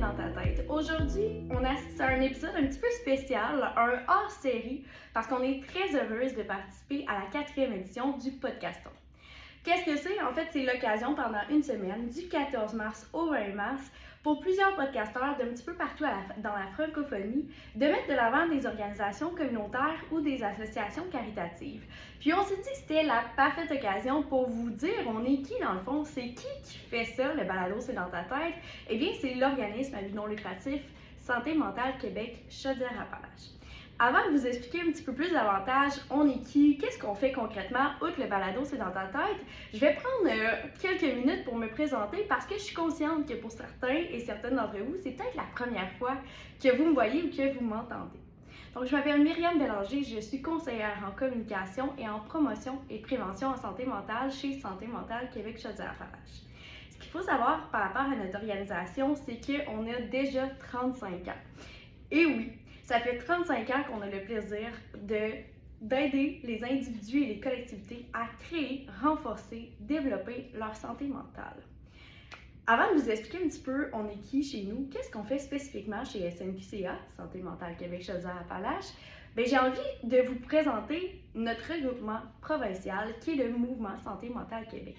dans ta tête. Aujourd'hui, on assiste à un épisode un petit peu spécial, un hors-série, parce qu'on est très heureuse de participer à la 4e édition du Podcaston. Qu'est-ce que c'est? En fait, c'est l'occasion pendant une semaine, du 14 mars au 20 mars, pour plusieurs podcasteurs d'un petit peu partout dans la francophonie, de mettre de l'avant des organisations communautaires ou des associations caritatives. Puis on s'est dit que c'était la parfaite occasion pour vous dire on est qui dans le fond, c'est qui fait ça, le balado c'est dans ta tête? Eh bien, c'est l'organisme à but non lucratif Santé mentale Québec Chaudière-Appalaches. Avant de vous expliquer un petit peu plus davantage, on est qui, qu'est-ce qu'on fait concrètement, outre le balado c'est dans ta tête, je vais prendre quelques minutes pour me présenter parce que je suis consciente que pour certains et certaines d'entre vous, c'est peut-être la première fois que vous me voyez ou que vous m'entendez. Donc, je m'appelle Myriam Bélanger, je suis conseillère en communication et en promotion et prévention en santé mentale chez Santé mentale Québec Chaudière-Appalaches. Ce qu'il faut savoir par rapport à notre organisation, c'est qu'on a déjà 35 ans. Et oui, ça fait 35 ans qu'on a le plaisir d'aider les individus et les collectivités à créer, renforcer, développer leur santé mentale. Avant de vous expliquer un petit peu on est qui chez nous, qu'est-ce qu'on fait spécifiquement chez SNQCA, Santé mentale Québec Chaudière-Appalaches, j'ai envie de vous présenter notre regroupement provincial qui est le Mouvement Santé mentale Québec.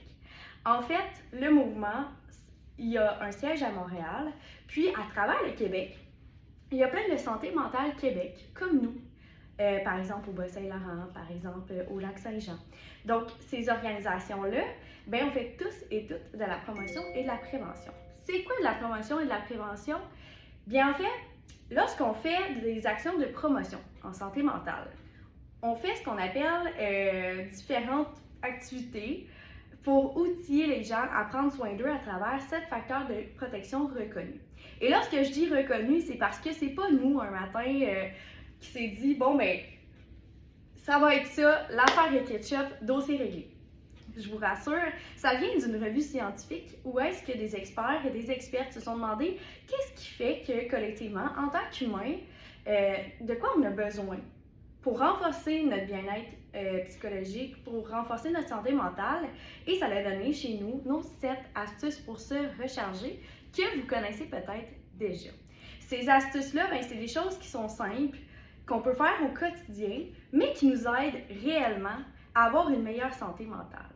En fait, le mouvement, il y a un siège à Montréal, puis à travers le Québec, il y a plein de santé mentale Québec, comme nous, par exemple au Bas-Saint-Laurent, par exemple au Lac-Saint-Jean. Donc, ces organisations-là, on fait tous et toutes de la promotion et de la prévention. C'est quoi de la promotion et de la prévention? Bien, en fait, lorsqu'on fait des actions de promotion en santé mentale, on fait ce qu'on appelle différentes activités pour outiller les gens à prendre soin d'eux à travers 7 facteurs de protection reconnus. Et lorsque je dis reconnus, c'est parce que c'est pas nous, un matin, qui s'est dit, ça va être ça, l'affaire est ketchup, dossier réglé. Je vous rassure, ça vient d'une revue scientifique où est-ce que des experts et des expertes se sont demandé qu'est-ce qui fait que collectivement, en tant qu'humain, de quoi on a besoin pour renforcer notre bien-être psychologique, pour renforcer notre santé mentale. Et ça a donné chez nous nos 7 astuces pour se recharger que vous connaissez peut-être déjà. Ces astuces-là, c'est des choses qui sont simples, qu'on peut faire au quotidien, mais qui nous aident réellement à avoir une meilleure santé mentale.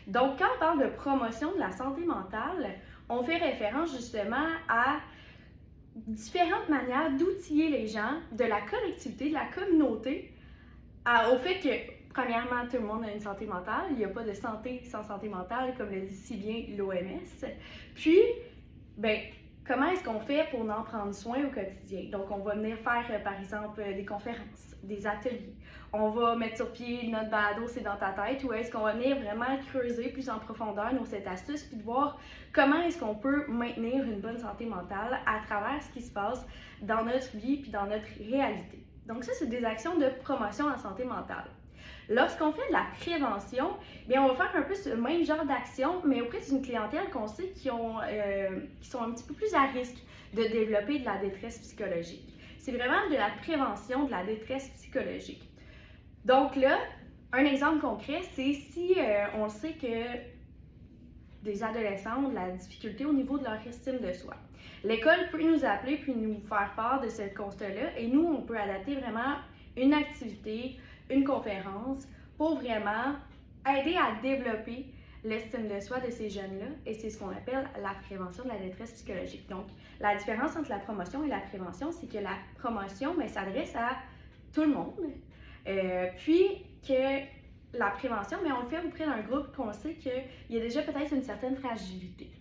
Donc, quand on parle de promotion de la santé mentale, on fait référence justement à différentes manières d'outiller les gens de la collectivité, de la communauté, au fait que, premièrement, tout le monde a une santé mentale. Il n'y a pas de santé sans santé mentale, comme le dit si bien l'OMS. Puis, comment est-ce qu'on fait pour en prendre soin au quotidien? Donc, on va venir faire, par exemple, des conférences, des ateliers. On va mettre sur pied notre balado c'est dans ta tête, où est-ce qu'on va venir vraiment creuser plus en profondeur nos 7 astuces, puis de voir comment est-ce qu'on peut maintenir une bonne santé mentale à travers ce qui se passe dans notre vie puis dans notre réalité. Donc ça, c'est des actions de promotion en santé mentale. Lorsqu'on fait de la prévention, on va faire un peu ce même genre d'action, mais auprès d'une clientèle qu'on sait qui sont un petit peu plus à risque de développer de la détresse psychologique. C'est vraiment de la prévention de la détresse psychologique. Donc là, un exemple concret, c'est si on sait que des adolescents ont de la difficulté au niveau de leur estime de soi. L'école peut nous appeler puis nous faire part de ce constat-là et nous, on peut adapter vraiment une activité, une conférence pour vraiment aider à développer l'estime de soi de ces jeunes-là et c'est ce qu'on appelle la prévention de la détresse psychologique. Donc, la différence entre la promotion et la prévention, c'est que la promotion s'adresse à tout le monde, puis que la prévention, on le fait auprès d'un groupe qu'on sait qu'il y a déjà peut-être une certaine fragilité.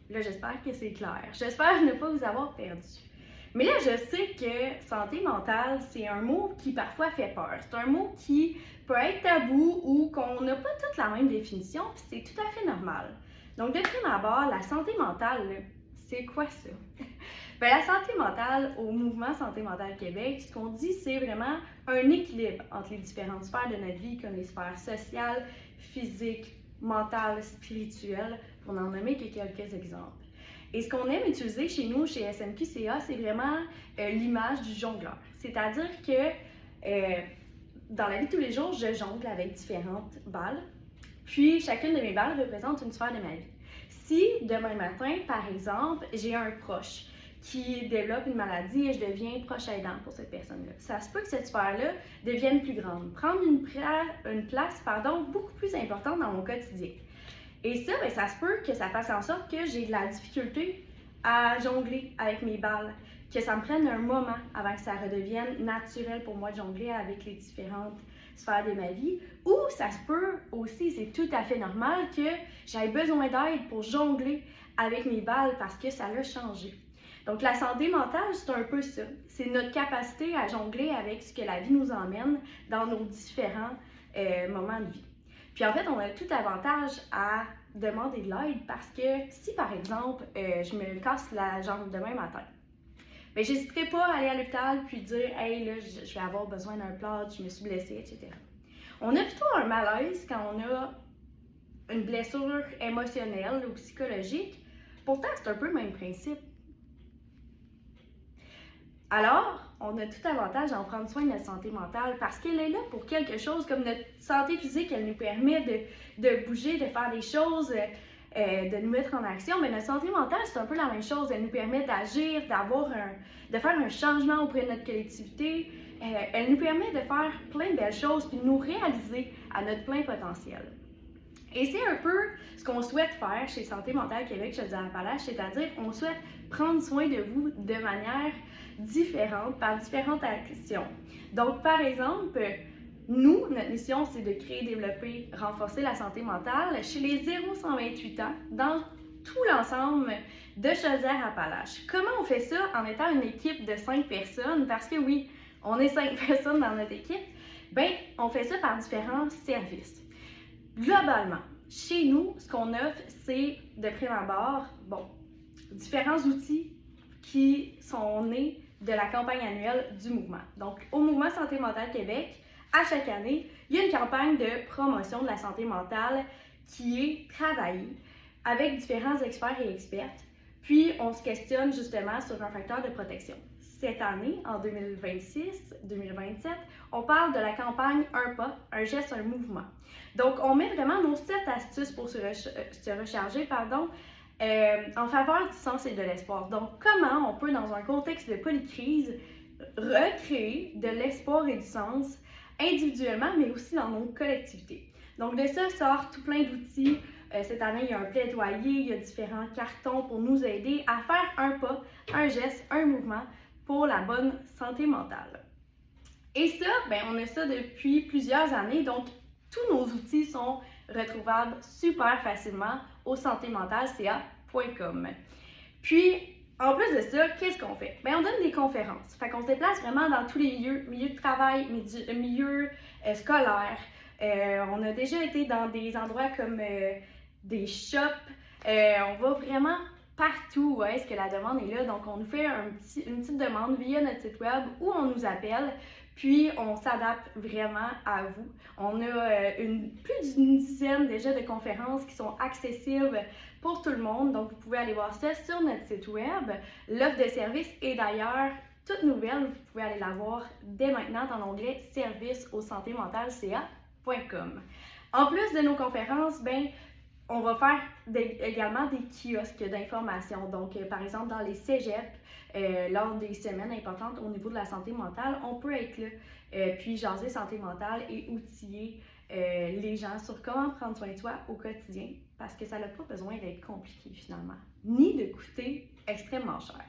Là, j'espère que c'est clair. J'espère ne pas vous avoir perdu. Mais là, je sais que santé mentale, c'est un mot qui parfois fait peur. C'est un mot qui peut être tabou ou qu'on n'a pas toute la même définition, puis c'est tout à fait normal. Donc, de prime abord, la santé mentale, là, c'est quoi ça? La santé mentale au Mouvement Santé mentale Québec, ce qu'on dit, c'est vraiment un équilibre entre les différentes sphères de notre vie, comme les sphères sociales, physiques, mentales, spirituelles, pour n'en nommer que quelques exemples. Et ce qu'on aime utiliser chez nous, chez SNQCA, c'est vraiment l'image du jongleur. C'est-à-dire que dans la vie de tous les jours, je jongle avec différentes balles. Puis, chacune de mes balles représente une sphère de ma vie. Si demain matin, par exemple, j'ai un proche qui développe une maladie et je deviens proche aidant pour cette personne-là, ça se peut que cette sphère-là devienne plus grande, prendre une place beaucoup plus importante dans mon quotidien. Et ça, ça se peut que ça fasse en sorte que j'ai de la difficulté à jongler avec mes balles, que ça me prenne un moment avant que ça redevienne naturel pour moi de jongler avec les différentes sphères de ma vie. Ou ça se peut aussi, c'est tout à fait normal que j'aie besoin d'aide pour jongler avec mes balles parce que ça a changé. Donc la santé mentale, c'est un peu ça. C'est notre capacité à jongler avec ce que la vie nous emmène dans nos différents moments de vie. Puis en fait, on a tout avantage à demander de l'aide parce que si par exemple, je me casse la jambe demain matin, bien, j'hésiterai pas à aller à l'hôpital puis dire « Hey, là, je vais avoir besoin d'un plâtre, je me suis blessée, etc. » On a plutôt un malaise quand on a une blessure émotionnelle ou psychologique. Pourtant, c'est un peu le même principe. Alors, on a tout avantage à en prendre soin de notre santé mentale parce qu'elle est là pour quelque chose comme notre santé physique, elle nous permet de bouger, de faire des choses, de nous mettre en action. Mais notre santé mentale, c'est un peu la même chose. Elle nous permet d'agir, de faire un changement auprès de notre collectivité. Elle nous permet de faire plein de belles choses puis de nous réaliser à notre plein potentiel. Et c'est un peu ce qu'on souhaite faire chez Santé Mentale Québec, Chaudière-Appalaches, c'est-à-dire on souhaite prendre soin de vous de manière différente, par différentes actions. Donc, par exemple, nous, notre mission, c'est de créer, développer, renforcer la santé mentale chez les 0-128 ans dans tout l'ensemble de Chaudière-Appalaches. Comment on fait ça en étant une équipe de 5 personnes? Parce que oui, on est 5 personnes dans notre équipe. Bien, on fait ça par différents services. Globalement, chez nous, ce qu'on offre, c'est de prime abord, différents outils qui sont nés de la campagne annuelle du mouvement. Donc, au Mouvement Santé Mentale Québec, à chaque année, il y a une campagne de promotion de la santé mentale qui est travaillée avec différents experts et expertes. Puis, on se questionne justement sur un facteur de protection. Cette année, en 2026-2027, on parle de la campagne Un pas, un geste, un mouvement. Donc, on met vraiment nos 7 astuces pour se recharger, en faveur du sens et de l'espoir. Donc, comment on peut, dans un contexte de polycrise, recréer de l'espoir et du sens individuellement, mais aussi dans nos collectivités. Donc, de ça sort tout plein d'outils. Cette année, il y a un plaidoyer, il y a différents cartons pour nous aider à faire un pas, un geste, un mouvement pour la bonne santé mentale. Et ça, on a ça depuis plusieurs années, donc tous nos outils sont retrouvables super facilement au santémentaleca.com. Puis, en plus de ça, qu'est-ce qu'on fait? On donne des conférences. Fait qu'on se déplace vraiment dans tous les milieux de travail, milieux scolaires. On a déjà été dans des endroits comme des shops. On va vraiment partout où est-ce que la demande est là. Donc, on nous fait une petite demande via notre site web où on nous appelle. Puis, on s'adapte vraiment à vous. On a plus d'une dizaine déjà de conférences qui sont accessibles pour tout le monde. Donc, vous pouvez aller voir ça sur notre site web. L'offre de service est d'ailleurs toute nouvelle. Vous pouvez aller la voir dès maintenant dans l'onglet « Services au santémentaleca.com ». En plus de nos conférences, on va faire également des kiosques d'information. Donc, par exemple, dans les cégeps, lors des semaines importantes au niveau de la santé mentale, on peut être là, puis jaser santé mentale et outiller les gens sur comment prendre soin de soi au quotidien, parce que ça n'a pas besoin d'être compliqué finalement, ni de coûter extrêmement cher.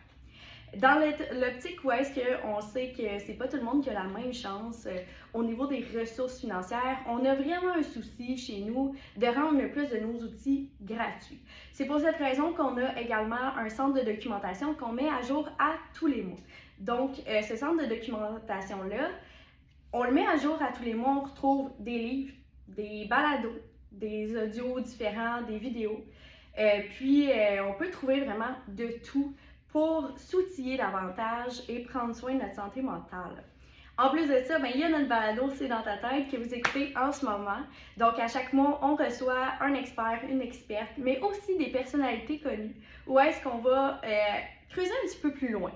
Dans l'optique où est-ce qu'on sait que c'est pas tout le monde qui a la même chance au niveau des ressources financières, on a vraiment un souci chez nous de rendre le plus de nos outils gratuits. C'est pour cette raison qu'on a également un centre de documentation qu'on met à jour à tous les mois. Donc, ce centre de documentation-là, on le met à jour à tous les mois, on retrouve des livres, des balados, des audios différents, des vidéos. Puis, on peut trouver vraiment de tout pour s'outiller davantage et prendre soin de notre santé mentale. En plus de ça, il y a notre balado C'est dans ta tête que vous écoutez en ce moment. Donc, à chaque mois, on reçoit un expert, une experte, mais aussi des personnalités connues. Où est-ce qu'on va creuser un petit peu plus loin?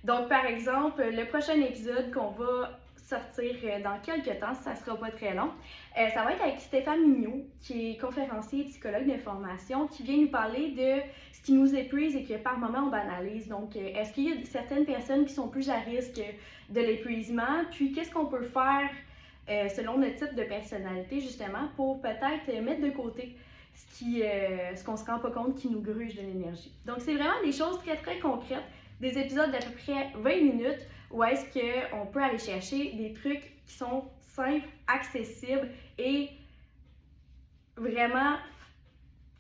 Donc, par exemple, le prochain épisode qu'on va sortir dans quelques temps, ça ne sera pas très long. Ça va être avec Stéphane Mignot, qui est conférencier et psychologue de formation, qui vient nous parler de ce qui nous épuise et que par moment on banalise. Donc, est-ce qu'il y a certaines personnes qui sont plus à risque de l'épuisement? Puis, qu'est-ce qu'on peut faire selon notre type de personnalité, justement, pour peut-être mettre de côté ce qu'on ne se rend pas compte qui nous gruge de l'énergie. Donc, c'est vraiment des choses très, très concrètes, des épisodes d'à peu près 20 minutes où est-ce qu'on peut aller chercher des trucs qui sont simples, accessibles et vraiment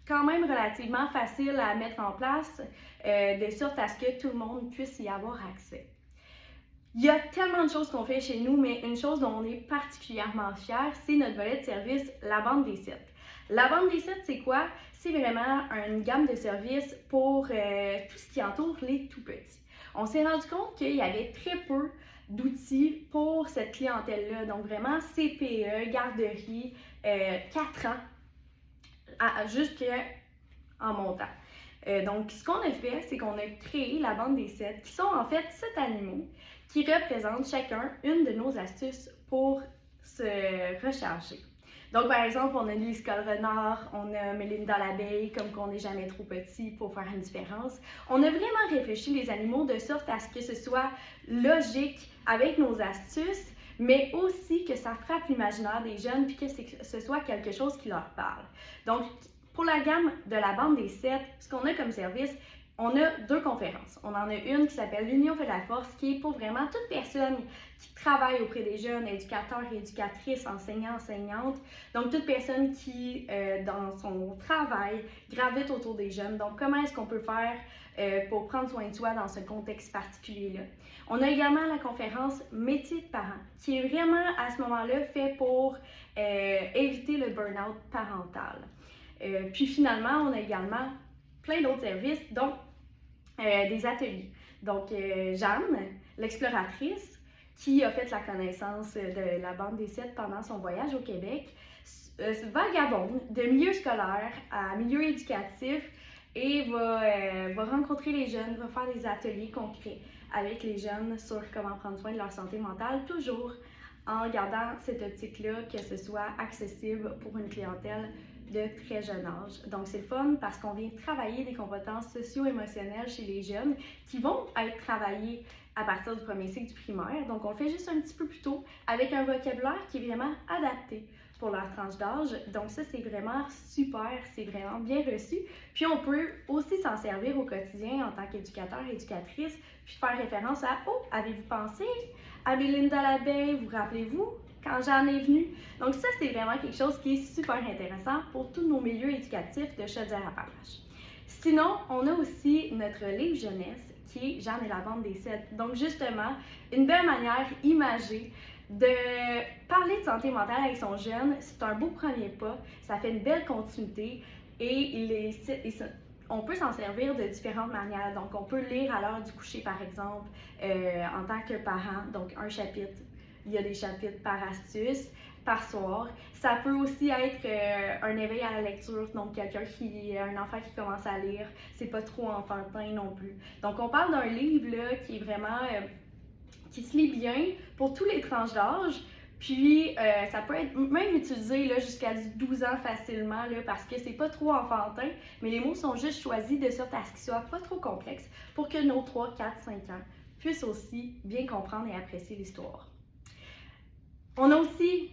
quand même relativement faciles à mettre en place, de sorte à ce que tout le monde puisse y avoir accès. Il y a tellement de choses qu'on fait chez nous, mais une chose dont on est particulièrement fiers, c'est notre volet de service, la bande des 7. La bande des 7, c'est quoi? C'est vraiment une gamme de services pour tout ce qui entoure les tout-petits. On s'est rendu compte qu'il y avait très peu d'outils pour cette clientèle-là. Donc vraiment CPE, garderie, 4 ans, jusqu'en montant. Donc ce qu'on a fait, c'est qu'on a créé la bande des 7, qui sont en fait 7 animaux qui représentent chacun une de nos astuces pour se recharger. Donc, par exemple, on a Lise Renard, on a Mélinda l'abeille, comme qu'on n'est jamais trop petit pour faire une différence. On a vraiment réfléchi les animaux de sorte à ce que ce soit logique avec nos astuces, mais aussi que ça frappe l'imaginaire des jeunes puis que ce soit quelque chose qui leur parle. Donc, pour la gamme de la bande des 7, ce qu'on a comme service, on a 2 conférences. On en a une qui s'appelle l'Union fait la force, qui est pour vraiment toute personne qui travaille auprès des jeunes, éducateurs et éducatrices, enseignants, enseignantes. Donc, toute personne qui, dans son travail, gravite autour des jeunes. Donc, comment est-ce qu'on peut faire pour prendre soin de soi dans ce contexte particulier-là? On a également la conférence Métier de parent, qui est vraiment, à ce moment-là, fait pour éviter le burn-out parental. Puis, finalement, on a également plein d'autres services, dont des ateliers. Donc, Jeanne, l'exploratrice, qui a fait la connaissance de la bande des 7 pendant son voyage au Québec, vagabonde de milieu scolaire à milieu éducatif et va rencontrer les jeunes, va faire des ateliers concrets avec les jeunes sur comment prendre soin de leur santé mentale, toujours en gardant cette optique-là que ce soit accessible pour une clientèle de très jeune âge. Donc, c'est le fun parce qu'on vient travailler des compétences socio-émotionnelles chez les jeunes qui vont être travaillées à partir du premier cycle du primaire. Donc, on le fait juste un petit peu plus tôt avec un vocabulaire qui est vraiment adapté pour leur tranche d'âge. Donc, ça, c'est vraiment super, c'est vraiment bien reçu. Puis, on peut aussi s'en servir au quotidien en tant qu'éducateur et éducatrice, puis faire référence à « Oh, avez-vous pensé à Mélinda l'abeille? Vous rappelez-vous? » quand j'en ai venu. Donc ça, c'est vraiment quelque chose qui est super intéressant pour tous nos milieux éducatifs de Chaudière-Appalaches. Sinon, on a aussi notre livre jeunesse qui est Jeanne et la bande des 7. Donc justement, une belle manière imagée de parler de santé mentale avec son jeune. C'est un beau premier pas, ça fait une belle continuité et on peut s'en servir de différentes manières. Donc on peut lire à l'heure du coucher par exemple en tant que parent, donc un chapitre. Il y a des chapitres par astuce, par soir. Ça peut aussi être un éveil à la lecture, donc un enfant qui commence à lire, c'est pas trop enfantin non plus. Donc on parle d'un livre là, qui est vraiment, qui se lit bien pour tous les tranches d'âge, puis ça peut être même utilisé là, jusqu'à 12 ans facilement là, parce que c'est pas trop enfantin, mais les mots sont juste choisis de sorte à ce qu'ils soient pas trop complexes pour que nos 3, 4, 5 ans puissent aussi bien comprendre et apprécier l'histoire. On a aussi,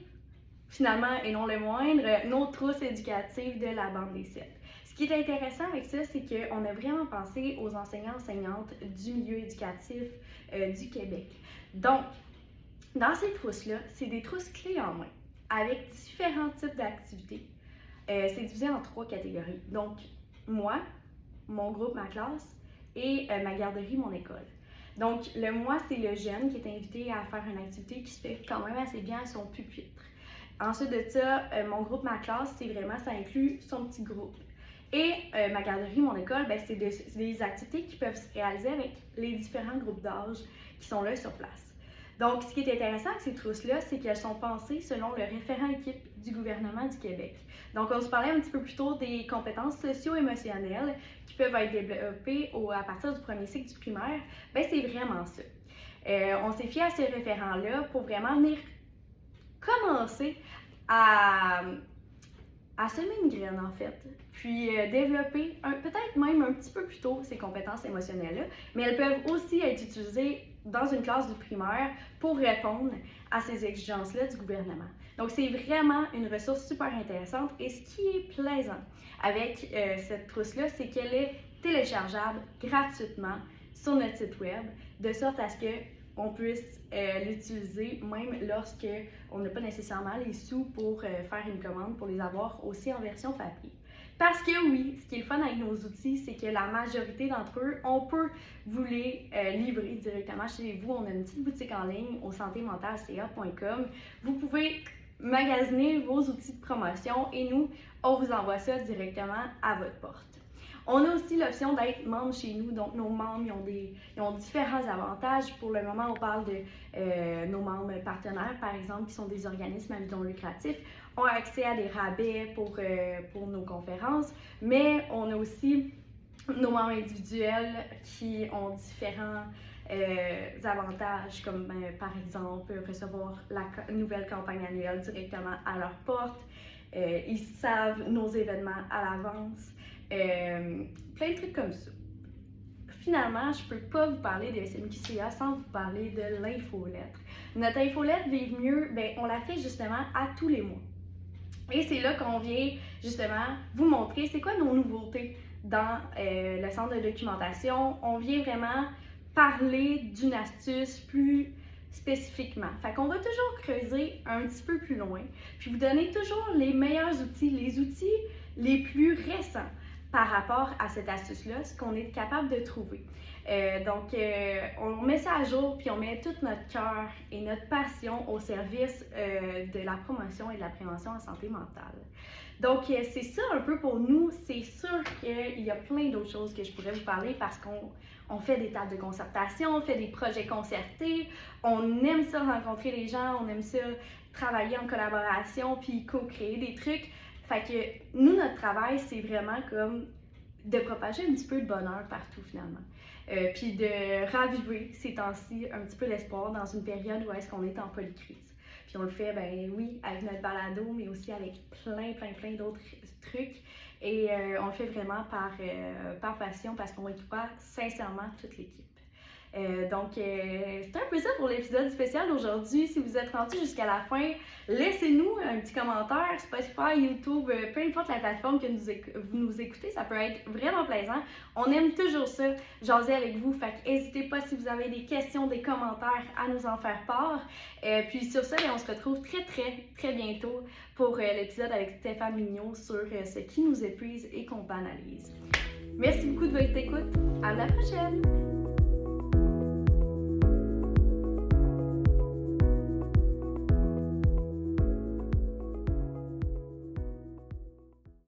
finalement, et non le moindre, nos trousses éducatives de la bande des 7. Ce qui est intéressant avec ça, c'est qu'on a vraiment pensé aux enseignants-enseignantes du milieu éducatif du Québec. Donc, dans ces trousses-là, c'est des trousses clés en main, avec différents types d'activités. C'est divisé en 3 catégories. Donc, moi, mon groupe, ma classe, et ma garderie, mon école. Donc, le moi, c'est le jeune qui est invité à faire une activité qui se fait quand même assez bien à son pupitre. Ensuite de ça, mon groupe, ma classe, c'est vraiment, ça inclut son petit groupe. Et ma garderie, mon école, ben, c'est des activités qui peuvent se réaliser avec les différents groupes d'âge qui sont là sur place. Donc, ce qui est intéressant avec ces trousses-là, c'est qu'elles sont pensées selon le référent équipe du gouvernement du Québec. Donc, on se parlait un petit peu plus tôt des compétences socio-émotionnelles qui peuvent être développées à partir du premier cycle du primaire. Bien, c'est vraiment ça. On s'est fié à ces référents-là pour vraiment venir commencer à semer une graine en fait, puis développer peut-être même un petit peu plus tôt ces compétences émotionnelles-là, mais elles peuvent aussi être utilisées dans une classe du primaire pour répondre à ces exigences-là du gouvernement. Donc c'est vraiment une ressource super intéressante et ce qui est plaisant avec cette trousse-là, c'est qu'elle est téléchargeable gratuitement sur notre site web, de sorte à ce qu'on puisse l'utiliser même lorsque on n'a pas nécessairement les sous pour faire une commande, pour les avoir aussi en version papier. Parce que oui, ce qui est le fun avec nos outils, c'est que la majorité d'entre eux, on peut vous les livrer directement chez vous. On a une petite boutique en ligne au santémentalca.com. Vous pouvez magasiner vos outils de promotion et nous, on vous envoie ça directement à votre porte. On a aussi l'option d'être membre chez nous, donc nos membres ils ont différents avantages. Pour le moment, on parle de nos membres partenaires, par exemple, qui sont des organismes à but non lucratif, ont accès à des rabais pour nos conférences, mais on a aussi nos membres individuels qui ont différents avantages, comme par exemple recevoir la nouvelle campagne annuelle directement à leur porte. Ils savent nos événements à l'avance. Plein de trucs comme ça. Finalement, je ne peux pas vous parler de SMQCA sans vous parler de l'infolettre. Notre infolettre Vivre mieux, on la fait justement à tous les mois. Et c'est là qu'on vient justement vous montrer c'est quoi nos nouveautés dans le centre de documentation. On vient vraiment parler d'une astuce plus spécifiquement. Fait qu'on va toujours creuser un petit peu plus loin, puis vous donner toujours les meilleurs outils, les outils les plus récents par rapport à cette astuce-là, ce qu'on est capable de trouver. On met ça à jour, puis on met tout notre cœur et notre passion au service de la promotion et de la prévention en santé mentale. Donc, c'est ça un peu pour nous. C'est sûr qu'il y a plein d'autres choses que je pourrais vous parler parce qu'on fait des tables de concertation, on fait des projets concertés, on aime ça rencontrer les gens, on aime ça travailler en collaboration, puis co-créer des trucs. Fait que nous, notre travail, c'est vraiment comme de propager un petit peu de bonheur partout finalement. Puis de raviver ces temps-ci un petit peu l'espoir dans une période où est-ce qu'on est en polycrise. Puis on le fait, oui, avec notre balado, mais aussi avec plein d'autres trucs. Et on le fait vraiment par passion parce qu'on y croit sincèrement toute l'équipe. C'est un peu ça pour l'épisode spécial d'aujourd'hui. Si vous êtes rendu jusqu'à la fin, laissez-nous un petit commentaire, Spotify, YouTube, peu importe la plateforme que vous nous écoutez, ça peut être vraiment plaisant. On aime toujours ça, jaser avec vous, fait n'hésitez pas si vous avez des questions, des commentaires à nous en faire part. Puis sur ça, on se retrouve très bientôt pour l'épisode avec Stéphane Mignot sur ce qui nous épuise et qu'on banalise. Merci beaucoup de votre écoute, à la prochaine!